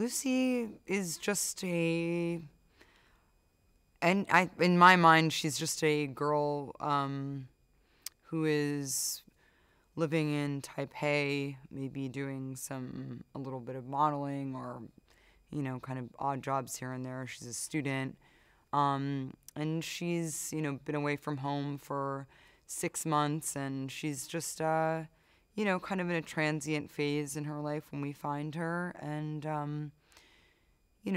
Lucy is just in my mind, she's just a girl who is living in Taipei, maybe doing a little bit of modeling or, kind of odd jobs here and there. She's a student. And she's, been away from home for 6 months, and she's just, kind of in a transient phase in her life when we find her. And,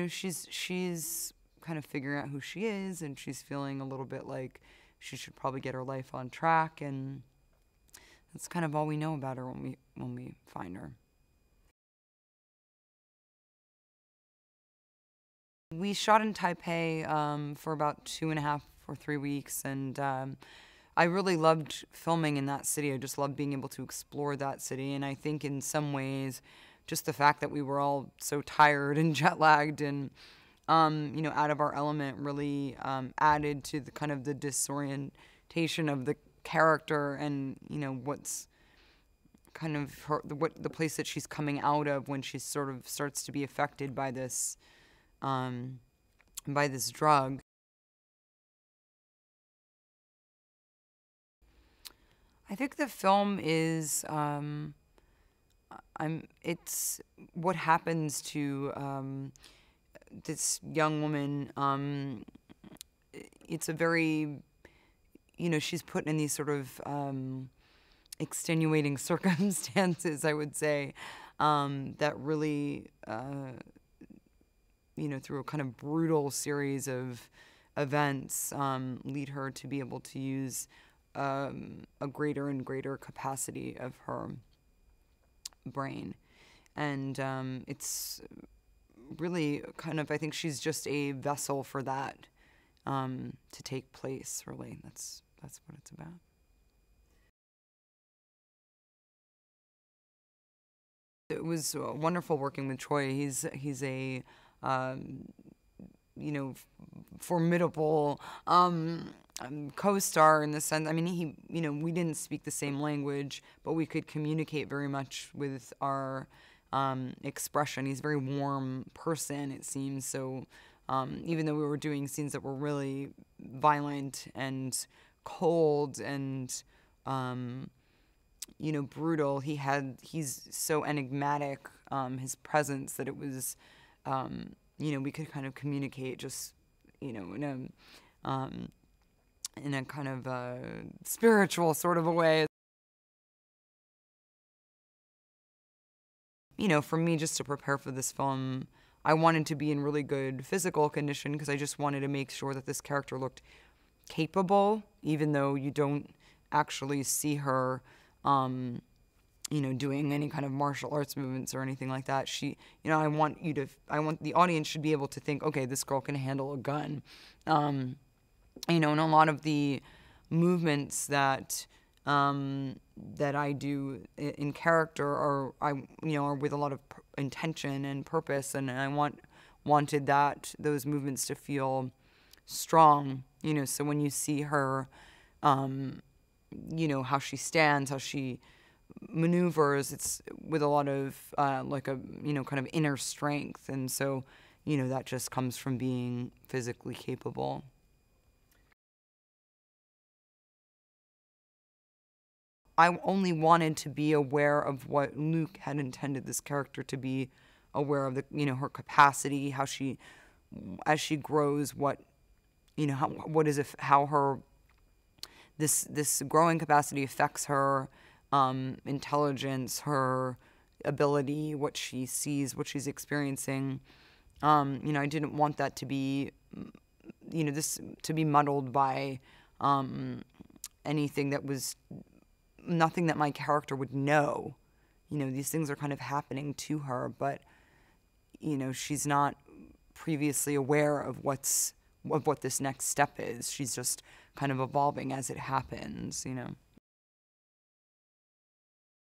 she's kind of figuring out who she is, and she's feeling a little bit like she should probably get her life on track, and that's kind of all we know about her when we find her. We shot in Taipei for about 2.5 or 3 weeks, and I really loved filming in that city. I just loved being able to explore that city, and I think in some ways, just the fact that we were all so tired and jet lagged and out of our element really added to the kind of the disorientation of the character, and what's kind of the place that she's coming out of when she sort of starts to be affected by this drug. I think the film is it's what happens to this young woman. It's a very, she's put in these sort of extenuating circumstances, I would say, that really, through a kind of brutal series of events, lead her to be able to use a greater and greater capacity of her brain. And it's really kind of, I think she's just a vessel for that to take place, really. That's what it's about. It was wonderful working with Troy. He's a formidable co-star in the sense. I mean, we didn't speak the same language, but we could communicate very much with our expression. He's a very warm person, it seems. So even though we were doing scenes that were really violent and cold and brutal, he's so enigmatic, his presence, that it was we could kind of communicate just in a kind of spiritual sort of a way. For me, just to prepare for this film, I wanted to be in really good physical condition because I just wanted to make sure that this character looked capable, even though you don't actually see her, doing any kind of martial arts movements or anything like that. I want the audience should be able to think, okay, this girl can handle a gun. And a lot of the movements that I do in character are with a lot of intention and purpose, and I wanted those movements to feel strong. So when you see her, how she stands, how she maneuvers, it's with a lot of kind of inner strength, and so that just comes from being physically capable. I only wanted to be aware of what Luke had intended this character to be aware of, her capacity, how she, as she grows, how her this growing capacity affects her intelligence, her ability, what she sees, what she's experiencing. I didn't want that to be, this to be muddled by anything that was nothing that my character would know. These things are kind of happening to her, but she's not previously aware of what this next step is. She's just kind of evolving as it happens.